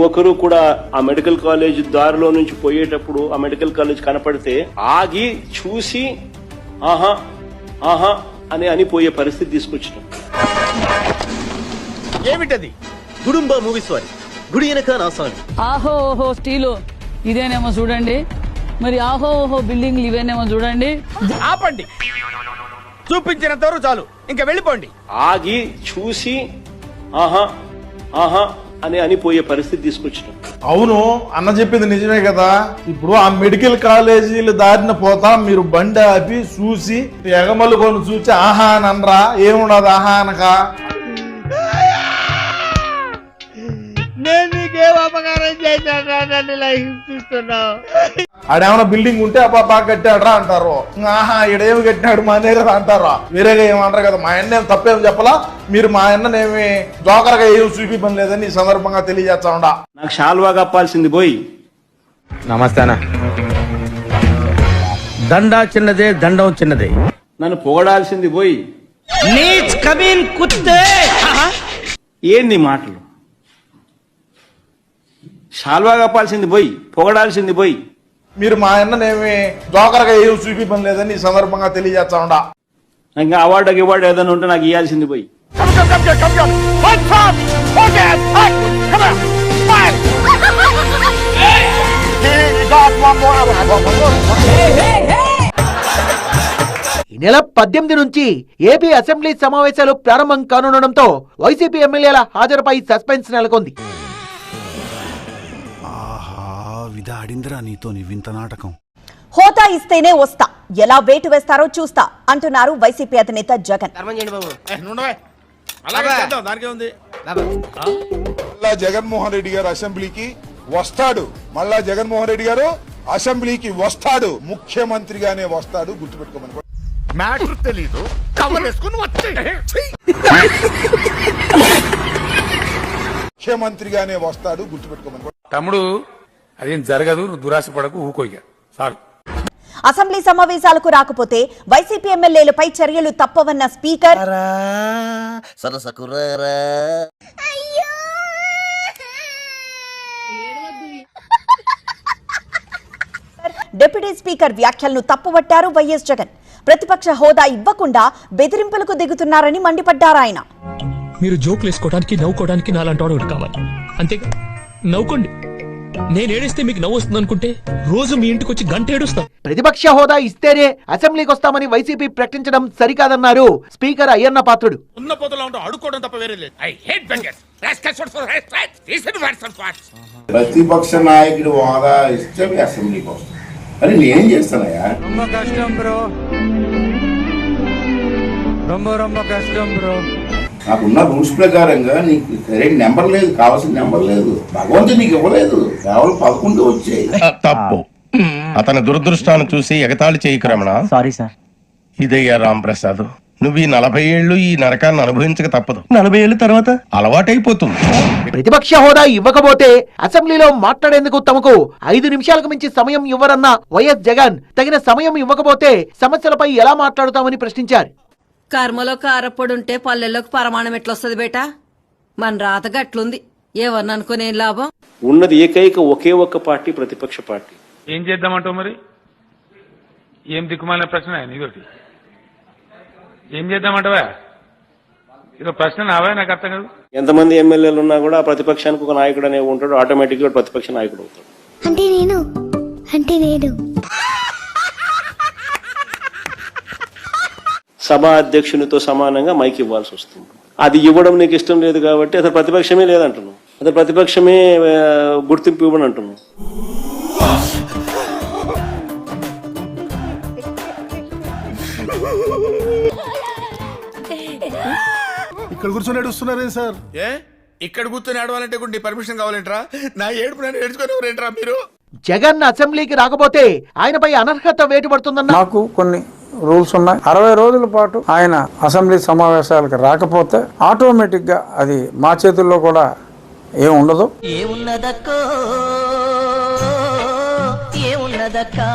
ఒకరు కూడా ఆ మెడికల్ కాలేజ్ దారిలో నుంచి పోయేటప్పుడు ఆ మెడికల్ కాలేజ్ కనపడితే ఆగి చూసి ఆహా ఆహా అని పోయే పరిస్థితి తీసుకొచ్చినాం. ఏమిటది? గుడుంబ మూవీస్ వారి గుడి వెనక నాసాని. ఆహో ఓహో స్టీలు ఇదేనేమో చూడండి, మరి ఆహో ఓహో బిల్డింగ్లు ఇవేనేమో చూడండి. ఆపండి, చూపించినంత వరకు చాలు, ఇంకా వెళ్ళిపోండి. ఆగి చూసి ఆహా ఆహా అని పోయే పరిస్థితి తీసుకొచ్చినాం. అవును, అన్న చెప్పింది నిజమే కదా. ఇప్పుడు ఆ మెడికల్ కాలేజీలు దారిన పోతా మీరు బండి ఆపి చూసి ఎగమల్లు కొని చూసి ఆహా అని అనరా? ఏముండదు ఆహా అనక. నేను నీకేం అపకారం చేశాను నన్ను ఇలా హింసిస్తున్నావు? ఆడేమన్నా బిల్డింగ్ ఉంటే అబ్బా బాగా కట్టాడరా అంటారు, ఆహా ఈడేమి కట్టినాడు మా దగ్గర అంటారా? వేరేగా ఏమంటారు కదా. మా అన్న తప్పేం చెప్పలా, మీరు మా అన్ననేమి జోకరగా ఏం చూపిపని లేదని ఈ సందర్భంగా తెలియజేస్తా ఉండా. నాకు షాల్వా కప్పాల్సింది పోయి నమస్తేనా. దండా చిన్నదే, దండం చిన్నదే. నన్ను పొగడాల్సింది పోయి నీచ్ కమీన్ కుత్తే. ఏంది మాటలు? షాల్వా కప్పాల్సింది పోయి పొగడాల్సింది పోయి మీరు మా అన్ననేమి జోకరగా ఏం చూపిపని లేదని ఈ సందర్భంగా తెలియజేస్తా ఉండా. ఇంకా అవార్డు ఏదైనా ఉంటే నాకు ఇవ్వాల్సింది పోయి. ఈ నెల 18 నుంచి ఏపీ అసెంబ్లీ సమావేశాలు ప్రారంభం కానుండడంతో వైసీపీ ఎమ్మెల్యేల హాజరుపై సస్పెన్స్ నెలకొంది. నీతో వింత నాటకం. హోదా ఇస్తేనే వస్తా, ఎలా వేటు వేస్తారో చూస్తా అంటున్నారు వైసీపీ అధినేత జగన్. మళ్ళా జగన్మోహన్ రెడ్డి గారు అసెంబ్లీకి వస్తాడు, మళ్ళా జగన్మోహన్ రెడ్డి గారు అసెంబ్లీకి వస్తాడు, ముఖ్యమంత్రిగానే వస్తాడు, గుర్తుపెట్టుకోమని. మ్యాటర్ తెలీదు, కవర్ వేసుకుని వచ్చే ముఖ్యమంత్రిగానే వస్తాడు, గుర్తుపెట్టుకోమని. తమ్ముడు అదేం జరగదు, నువ్వు దురాశ పడకు, ఊకోయ్యా చాలు. అసెంబ్లీ సమావేశాలకు రాకపోతే వైసీపీ ఎమ్మెల్యేలపై చర్యలు తప్పవన్న స్పీకర్, డిప్యూటీ స్పీకర్ వ్యాఖ్యలను తప్పుపట్టారు వైఎస్ జగన్. ప్రతిపక్ష హోదా ఇవ్వకుండా బెదిరింపులకు దిగుతున్నారని మండిపడ్డారు ఆయన. మీరు జోకులు వేసుకోవడానికి నవ్వుకోవడానికి నాలంటి వాడు కావాలి, అంతేగా? నవ్వుకోండి. నేను ఏడిస్తే మీకు నవ్వు వస్తుంది అనుకుంటే రోజు మీ ఇంటికి వచ్చి గంట ఏడుస్తాం. ప్రతిపక్ష హోదా ఇస్తేనే అసెంబ్లీకి వస్తామని వైసీపీ ప్రకటించడం సరికాదన్నారు స్పీకర్ అయ్యన్న పాత్రుడు. ఉన్న పొదలో ఉంటూ అడుకోవడం తప్ప వేరే లేదు. ప్రతిపక్ష నాయకుడు హోదా ఇస్తే అసెంబ్లీకి వస్తాం అని నేనేం చేస్తానయ్యా? కష్టం బ్రో, రొమ్మ కష్టం బ్రో. నాకున్న రూల్స్ ప్రకారంగా నీకు కరెక్ట్ నెంబర్ లేదు, కావాల్సిన నెంబర్ లేదు, భగవంతుడు నీకు ఇవ్వలేదు, కేవలం 11 వచ్చాయి. తప్పు. అతని దురదృష్టాన్ని చూసి ఎగతాళి చేయకు రమణ. Sorry sir. ఇదయ్యా రాంప్రసాద్, నువ్వు ఈ 40 ఏళ్ళు ఈ నరకాన్ని అనుభవించక తప్పదు. 40 ఏళ్ళ తర్వాత అలవాటైపోతుంది. ప్రతిపక్ష హోదా ఇవ్వకపోతే అసెంబ్లీలో మాట్లాడేందుకు తమకు 5 నిమిషాలకు మించి సమయం ఇవ్వరన్న వైఎస్ జగన్ తగిన సమయం ఇవ్వకపోతే సమస్యలపై ఎలా మాట్లాడుతామని ప్రశ్నించారు. కర్మలో కారపొడుంటే పల్లెల్లోకి పరమాణం ఎట్లొస్తుంది బేటా? మన రాత గట్లుంది, ఎవరిని అనుకునే లాభం? ఉన్నది ఒకే ఒక్క పార్టీ, ప్రతిపక్ష పార్టీ. ఏం చేద్దామంటావు మరి? ఏం దిక్కుమాలిన ప్రశ్న ఇదొకటి. ఏం చేద్దామంటావా? ఇదో ప్రశ్న నావా? నాకు అర్థం కాదు. ఎంతమంది ఎమ్మెల్యేలు ఉన్నా కూడా ప్రతిపక్షానికి ఒక నాయకుడు అనే ఉంటాడు, ఆటోమేటిక్ గా ప్రతిపక్ష నాయకుడు అవుతాడు. అంటే నేను సభా అధ్యక్షునితో సమానంగా మైక్ ఇవ్వాల్సి వస్తుంది. అది ఇవ్వడం నీకు ఇష్టం లేదు కాబట్టి అసలు ప్రతిపక్షమే లేదంటున్నావు, అసలు ప్రతిపక్షమే గుర్తింపు ఇవ్వని అంటున్నావు. ఇక్కడ కూర్చొని ఏడుస్తున్నారే సార్? ఇక్కడ కూర్చొని ఆడవాలంటే కూడా నీ పర్మిషన్ కావాలంటరా? నా ఏడుపు నేను ఏడ్చుకునేవారేంట్రా మీరు? జగన్ అసెంబ్లీకి రాకపోతే ఆయనపై అనర్హత వేటు పడుతుందన్న. నాకు కొన్ని రూల్స్ ఉన్నాయి. 60 రోజుల పాటు ఆయన అసెంబ్లీ సమావేశాలకు రాకపోతే ఆటోమేటిక్ గా అది మా చేతుల్లో కూడా ఏం ఉండదు. ఏమున్నదక్కో ఏమున్నదక్కా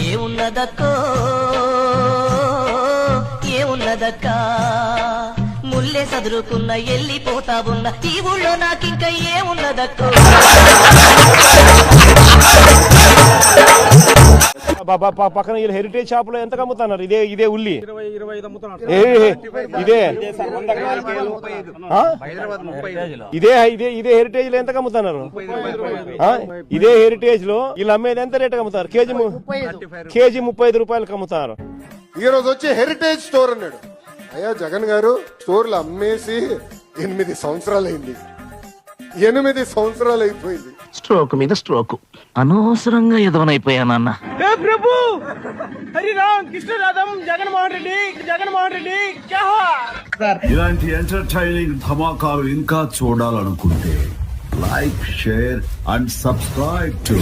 ఏమున్నదక్కో ఏమున్నదక్కా ముల్లె ఇట్లే చదురుకున్న వెళ్ళిపోతా ఉన్న ఈ ఊళ్ళో నాకింక ఏమున్నదక్కో. పక్కన వీళ్ళు హెరిటేజ్ షాప్ లో ఎంత అమ్ముతున్నారు? ఇదే ఉల్లి ఇదే హెరిటేజ్ లో ఎంత అమ్ముతున్నారు? ఇదే హెరిటేజ్ లో వీళ్ళు అమ్మేది ఎంత రేట్ అమ్ముతారు? కేజీ 35 రూపాయలకు అమ్ముతారు. ఈ రోజు వచ్చి హెరిటేజ్ స్టోర్ అన్నాడు. అయ్యా జగన్ గారు, స్టోర్లు అమ్మేసి 8 సంవత్సరాలు అయింది. 8 సంవత్సరాలు అయిపోయింది. స్ట్రోక్ మీద స్ట్రోక్, అనవసరంగా ఎదవనైపోయానన్న. ప్రభు హరిరామ్ కృష్ణరాధం జగన్మోహన్ రెడ్డి ఇలాంటి ఎంటర్టైనింగ్ ధమాకాలు ఇంకా చూడాలనుకుంటే like, share and subscribe to